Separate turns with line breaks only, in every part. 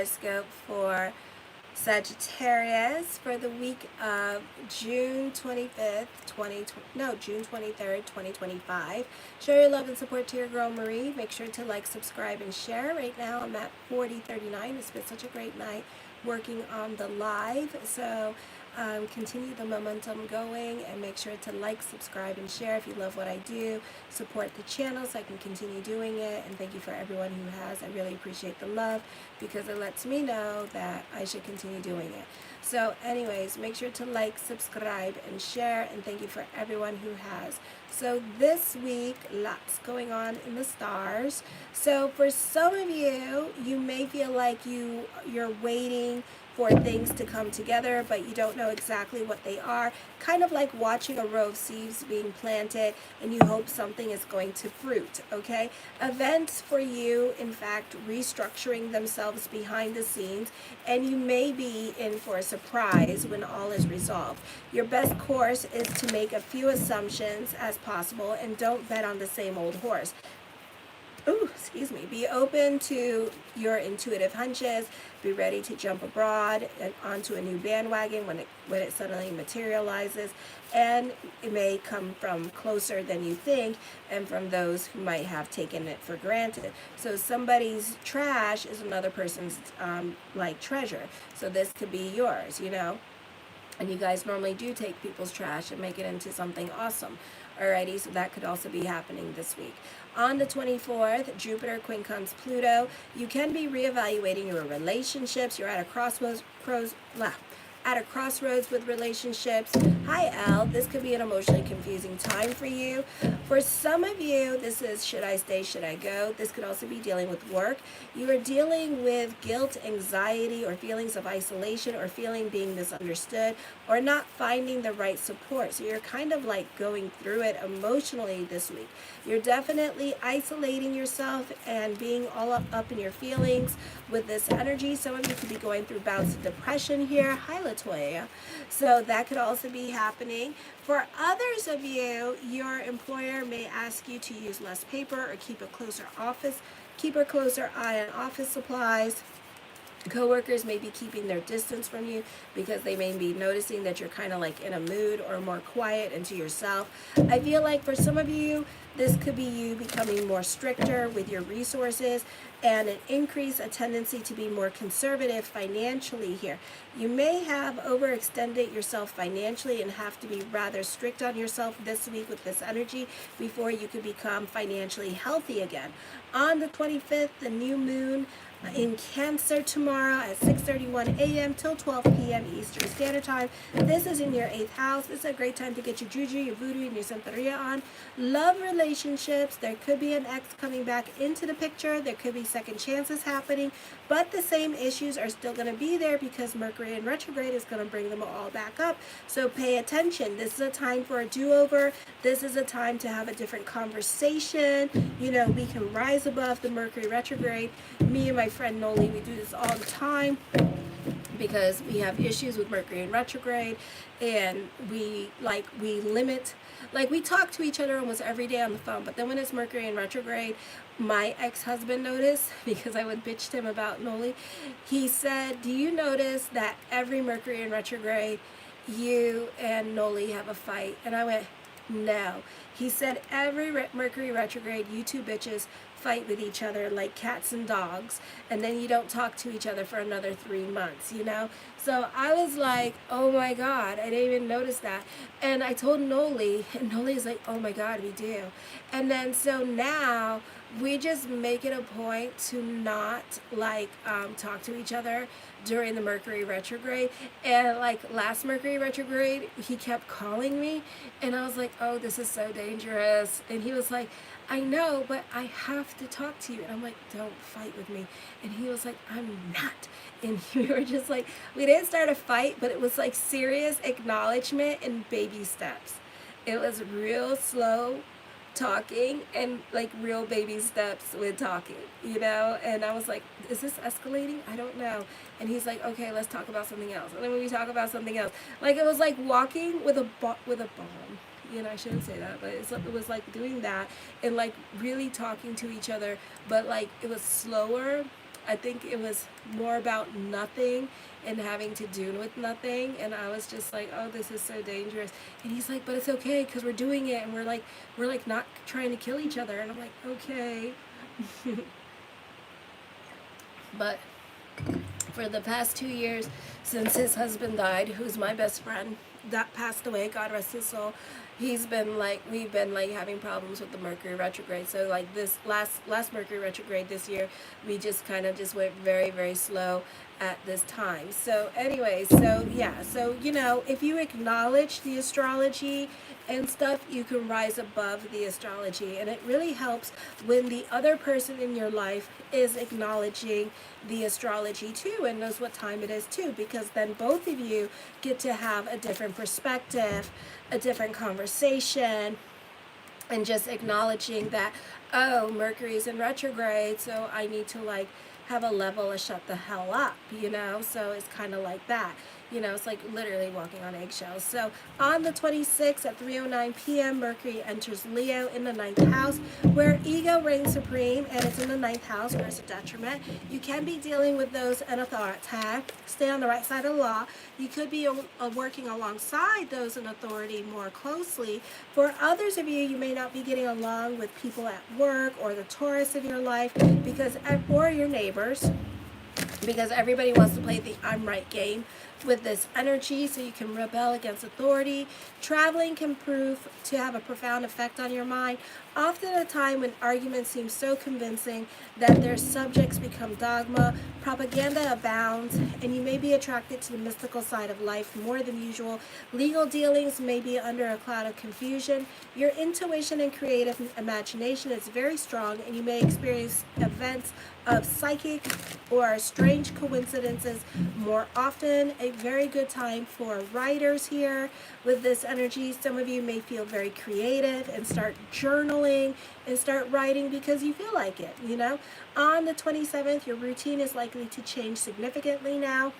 horoscope for Sagittarius for the week of June 25th, June 23rd, 2025. Show your love and support to your girl Marie. Make sure to like, subscribe, and share. Right now I'm at 4039. It's been such a great night working on the live. So continue the momentum going and make sure to like, subscribe, and share if you love what I do. Support the channel so I can continue doing it. And thank you for everyone who has. I really appreciate the love because it lets me know that I should continue doing it. So anyways, make sure to like, subscribe, and share. And thank you for everyone who has. So this week, lots going on in the stars. So for some of you, you may feel like you're waiting for things to come together, but you don't know exactly what they are. Kind of like watching a row of seeds being planted and you hope something is going to fruit, okay? Events for you, in fact, restructuring themselves behind the scenes, and you may be in for a surprise when all is resolved. Your best course is to make a few assumptions as possible and don't bet on the same old horse. Be open to your intuitive hunches. Be ready to jump abroad and onto a new bandwagon when it suddenly materializes, and it may come from closer than you think and from those who might have taken it for granted. So somebody's trash is another person's like treasure. So this could be yours, you know. And you guys normally do take people's trash and make it into something awesome. Alrighty, so that could also be happening this week. On the 24th, Jupiter quincunx Pluto. You can be reevaluating your relationships. You're at a crossroads with relationships. Hi, Elle. This could be an emotionally confusing time for you. For some of you, this is should I stay, should I go? This could also be dealing with work. You are dealing with guilt, anxiety, or feelings of isolation, or feeling being misunderstood, or not finding the right support. So you're kind of like going through it emotionally this week. You're definitely isolating yourself and being all up in your feelings with this energy. Some of you could be going through bouts of depression here. Hi, Latoya. So that could also be happening. For others of you, your employer may ask you to use less paper or keep a closer eye on office supplies. Coworkers may be keeping their distance from you because they may be noticing that you're kind of like in a mood or more quiet and to yourself. I feel like for some of you, this could be you becoming more stricter with your resources and a tendency to be more conservative financially here. You may have overextended yourself financially and have to be rather strict on yourself this week with this energy before you can become financially healthy again. On the 25th, the new moon in Cancer tomorrow at 6:31 a.m. till 12 p.m. Eastern Standard Time. This is in your 8th house. This is a great time to get your juju, your voodoo, and your santeria on. Love relationships. There could be an ex coming back into the picture. There could be second chances happening, but the same issues are still going to be there because Mercury in retrograde is going to bring them all back up. So pay attention. This is a time for a do-over. This is a time to have a different conversation. You know, we can rise above the Mercury retrograde. Me and my friend Noli, we do this all the time because we have issues with Mercury in retrograde, and we limit, like we talk to each other almost every day on the phone, but then when it's Mercury in retrograde, my ex-husband noticed, because I would bitch to him about Noli, he said, do you notice that every Mercury in retrograde you and Noli have a fight? And I went, no. He said every Mercury retrograde you two bitches fight with each other like cats and dogs, and then you don't talk to each other for another 3 months, you know? So I was like, oh my God, I didn't even notice that. And I told Noli, and Noli is like, oh my God, we do. And then so now we just make it a point to not talk to each other during the Mercury retrograde. And like last Mercury retrograde, he kept calling me, and I was like, oh, this is so dangerous. And he was like, I know, but I have to talk to you. And I'm like, don't fight with me. And he was like, I'm not. And we were just like, we didn't start a fight, but it was like serious acknowledgement and baby steps. It was real slow talking and like real baby steps with talking, you know? And I was like, is this escalating? I don't know. And he's like, okay, let's talk about something else. And then when we talk about something else, like it was like walking with a bomb. You know, I shouldn't say that, but it was like doing that and like really talking to each other, but like it was slower I think it was more about nothing and having to do with nothing. And I was just like, oh, this is so dangerous. And he's like, but it's okay because we're doing it, and we're like not trying to kill each other. And I'm like, okay. But for the past 2 years, since his husband died, who's my best friend, that passed away, God rest his soul, we've been like having problems with the Mercury retrograde. So like this last Mercury retrograde this year, we just kind of just went very, very slow at this time. So anyway, so yeah, so if you acknowledge the astrology and stuff, you can rise above the astrology, and it really helps when the other person in your life is acknowledging the astrology too and knows what time it is too, because then both of you get to have a different perspective, a different conversation, and just acknowledging that, oh, Mercury's in retrograde, so I need to like have a level of shut the hell up, so it's kind of like that. It's like literally walking on eggshells. So on the 26th at 3:09 p.m., Mercury enters Leo in the 9th house, where ego reigns supreme, and it's in the 9th house where it's a detriment. You can be dealing with those in authority. Stay on the right side of the law. You could be working alongside those in authority more closely. For others of you, you may not be getting along with people at work or the Taurus in your life or your neighbors, because everybody wants to play the I'm right game with this energy, so you can rebel against authority. Traveling can prove to have a profound effect on your mind, often at a time when arguments seem so convincing that their subjects become dogma. Propaganda abounds, and you may be attracted to the mystical side of life more than usual. Legal dealings may be under a cloud of confusion. Your intuition and creative imagination is very strong, and you may experience events of psychic or strange coincidences more often. A very good time for writers here with this energy. Some of you may feel very creative and start journaling and start writing because you feel like it, On the 27th, your routine is likely to change significantly now,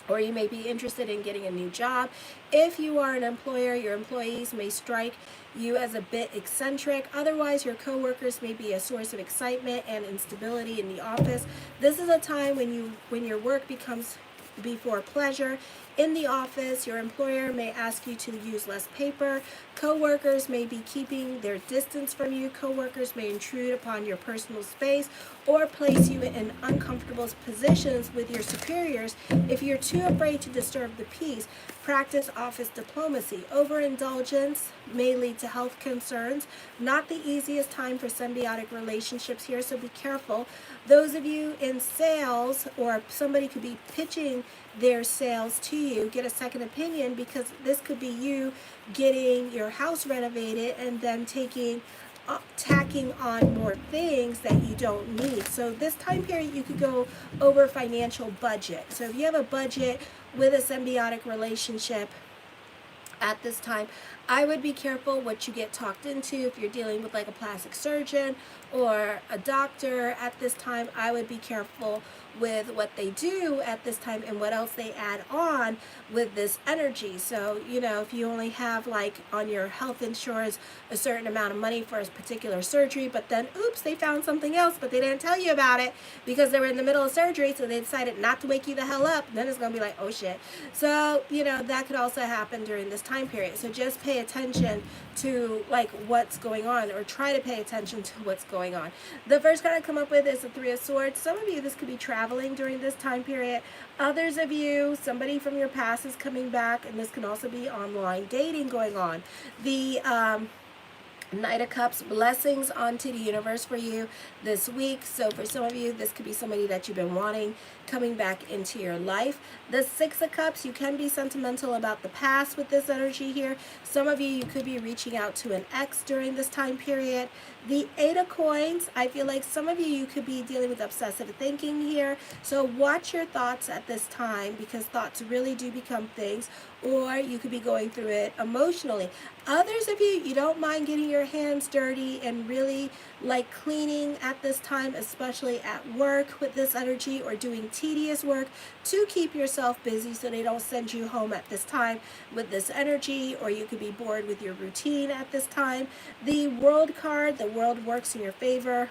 or you may be interested in getting a new job. If you are an employer, your employees may strike you as a bit eccentric. Otherwise, your coworkers may be a source of excitement and instability in the office. This is a time when your work becomes before pleasure. In the office, your employer may ask you to use less paper. Coworkers may be keeping their distance from you. Coworkers may intrude upon your personal space or place you in uncomfortable positions with your superiors. If you're too afraid to disturb the peace, practice office diplomacy. Overindulgence may lead to health concerns. Not the easiest time for symbiotic relationships here, so be careful. Those of you in sales, or somebody could be pitching their sales to you, get a second opinion, because this could be you getting your house renovated and then tacking on more things that you don't need. So this time period, you could go over financial budget. So if you have a budget with a symbiotic relationship at this time, I would be careful what you get talked into. If you're dealing with like a plastic surgeon or a doctor at this time, I would be careful with what they do at this time and what else they add on with this energy. So, if you only have like on your health insurance a certain amount of money for a particular surgery, but then oops, they found something else, but they didn't tell you about it because they were in the middle of surgery, so they decided not to wake you the hell up, then it's going to be like, oh shit. So, that could also happen during this time period. So just pay attention to like what's going on, or try to pay attention to what's going on. The first card I come up with is the Three of Swords. Some of you, this could be traveling during this time period. Others of you, somebody from your past is coming back, and this can also be online dating going on. The Knight of Cups, blessings onto the universe for you this week. So for some of you, this could be somebody that you've been wanting coming back into your life. The Six of Cups, you can be sentimental about the past with this energy here. Some of you could be reaching out to an ex during this time period. The Eight of Coins, I feel like some of you could be dealing with obsessive thinking here. So watch your thoughts at this time, because thoughts really do become things, or you could be going through it emotionally. Others of you, you don't mind getting your hands dirty and really like cleaning at this time, especially at work with this energy, or doing tedious work to keep yourself busy so they don't send you home at this time with this energy, or you could be bored with your routine at this time. The World card, the world works in your favor.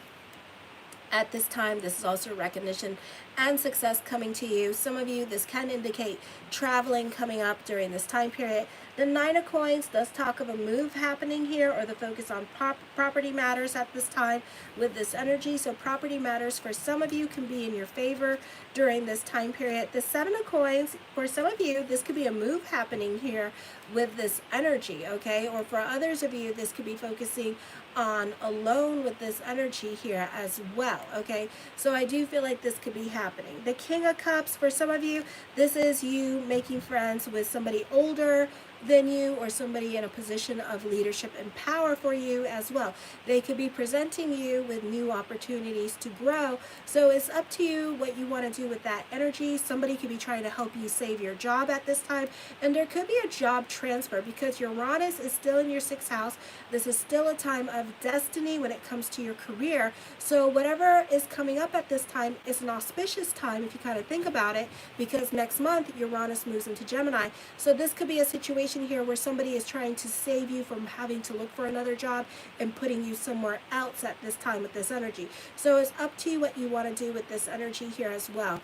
at this time. This is also recognition and success coming to you. Some of you, this can indicate traveling coming up during this time period. The Nine of Coins does talk of a move happening here, or the focus on property matters at this time with this energy. So property matters for some of you can be in your favor during this time period. The Seven of Coins, for some of you, this could be a move happening here with this energy, okay? Or for others of you, this could be focusing on a loan with this energy here as well, okay? So I do feel like this could be happening. The King of Cups, for some of you, this is you making friends with somebody older than you, or somebody in a position of leadership and power for you as well. They could be presenting you with new opportunities to grow. So it's up to you what you want to do with that energy. Somebody could be trying to help you save your job at this time, and there could be a job transfer because Uranus is still in your 6th house. This is still a time of destiny when it comes to your career. So whatever is coming up at this time is an auspicious time if you kind of think about it, because next month Uranus moves into Gemini. So this could be a situation here where somebody is trying to save you from having to look for another job and putting you somewhere else at this time with this energy. So it's up to you what you want to do with this energy here as well.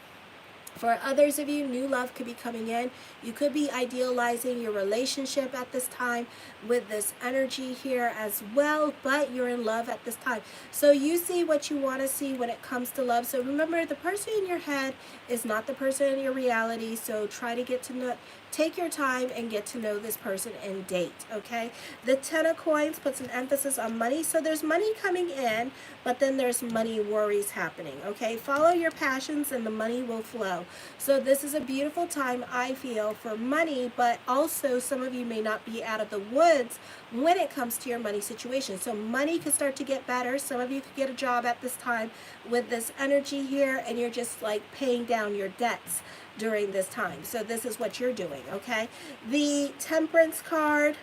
For others of you, new love could be coming in. You could be idealizing your relationship at this time with this energy here as well, but you're in love at this time. So you see what you want to see when it comes to love. So remember, the person in your head is not the person in your reality. So try to get to know, take your time and get to know this person and date, okay? The Ten of Coins puts an emphasis on money. So there's money coming in, but then there's money worries happening, okay? Follow your passions and the money will flow. So this is a beautiful time, I feel, for money, but also some of you may not be out of the woods when it comes to your money situation. So money could start to get better. Some of you could get a job at this time with this energy here, and you're just like paying down your debts during this time. So this is what you're doing, okay? The Temperance card,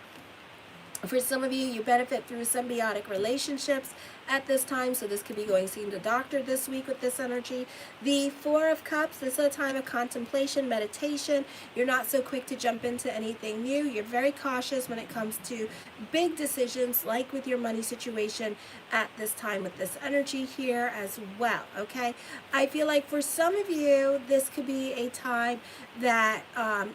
for some of you, you benefit through symbiotic relationships at this time. So this could be going seeing the doctor this week with this energy. The Four of Cups, this is a time of contemplation, meditation. You're not so quick to jump into anything new. You're very cautious when it comes to big decisions, like with your money situation at this time with this energy here as well, okay? I feel like for some of you, this could be a time that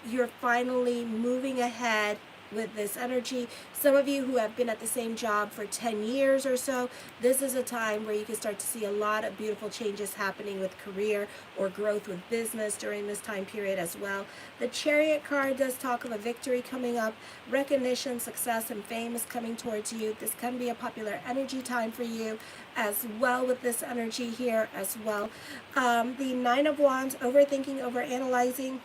you're finally moving ahead with this energy. Some of you who have been at the same job for 10 years or so, this is a time where you can start to see a lot of beautiful changes happening with career or growth with business during this time period as well. The Chariot card does talk of a victory coming up, recognition, success, and fame is coming towards you. This can be a popular energy time for you as well with this energy here as well. The Nine of Wands, overthinking, overanalyzing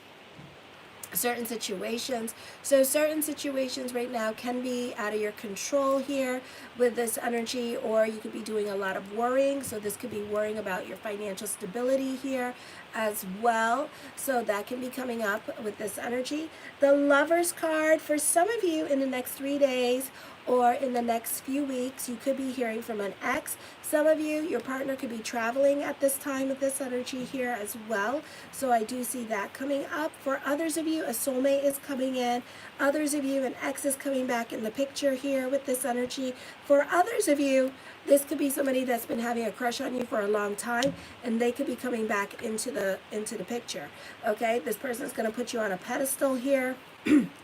certain situations. So certain situations right now can be out of your control here with this energy, or you could be doing a lot of worrying. So this could be worrying about your financial stability here as well. So that can be coming up with this energy. The Lovers card, for some of you in the next 3 days or in the next few weeks, you could be hearing from an ex. Some of you, your partner could be traveling at this time with this energy here as well. So I do see that coming up. For others of you, a soulmate is coming in. Others of you, an ex is coming back in the picture here with this energy. For others of you, this could be somebody that's been having a crush on you for a long time, and they could be coming back into the picture. Okay, this person is going to put you on a pedestal here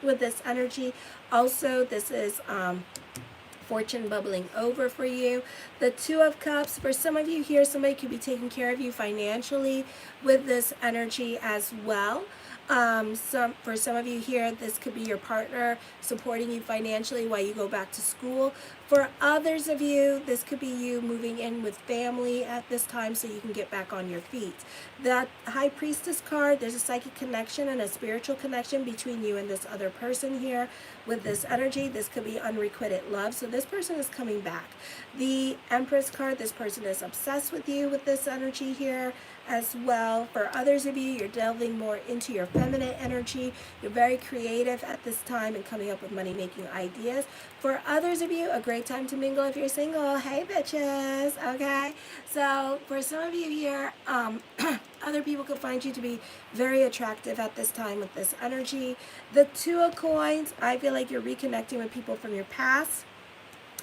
with this energy. Also, this is fortune bubbling over for you. The Two of Cups, for some of you here, somebody could be taking care of you financially with this energy as well. For some of you here, this could be your partner supporting you financially while you go back to school. For others of you, this could be you moving in with family at this time so you can get back on your feet. The High Priestess card, there's a psychic connection and a spiritual connection between you and this other person here with this energy. This could be unrequited love. So this person is coming back. The Empress card, this person is obsessed with you with this energy here as well. For others of you, you're delving more into your feminine energy. You're very creative at this time and coming up with money-making ideas. For others of you, a great time to mingle if you're single. Hey, bitches, okay? So for some of you here, other people could find you to be very attractive at this time with this energy. The Two of Coins, I feel like you're reconnecting with people from your past.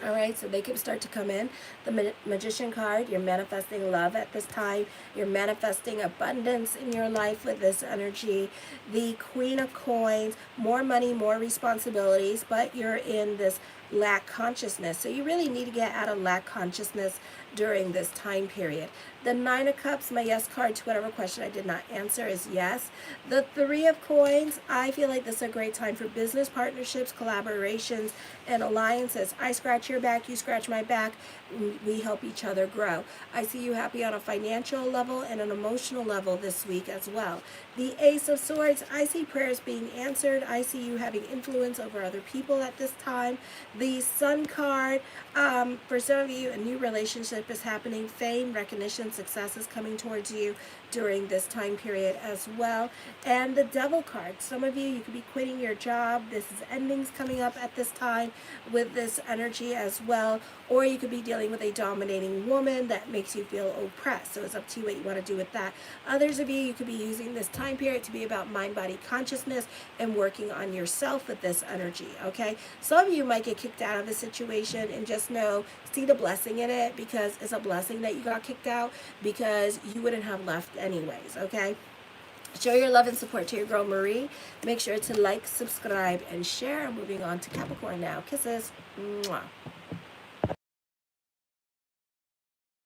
All right, so they can start to come in. The Magician card, you're manifesting love at this time. You're manifesting abundance in your life with this energy. The Queen of Coins, more money, more responsibilities, but you're in this lack consciousness. So you really need to get out of lack consciousness during this time period. The Nine of Cups, my yes card to whatever question I did not answer is yes. The Three of Coins, I feel like this is a great time for business partnerships, collaborations, and alliances. I scratch your back, you scratch my back, we help each other grow. I see you happy on a financial level and an emotional level this week as well. The Ace of Swords, I see prayers being answered. I see you having influence over other people at this time. The Sun card, for some of you, a new relationship is happening. Fame, recognition, success is coming towards you during this time period as well. And the Devil card, some of you could be quitting your job. This is endings coming up at this time with this energy as well. Or you could be dealing with a dominating woman that makes you feel oppressed. So it's up to you what you want to do with that. Others of you could be using this time period to be about mind-body consciousness and working on yourself with this energy, okay? Some of you might get kicked out of a situation and just know, see the blessing in it, because it's a blessing that you got kicked out, because you wouldn't have left anyways, okay? Show your love and support to your girl Marie. Make sure to like, subscribe, and share. Moving on to Capricorn now. Kisses. Mwah.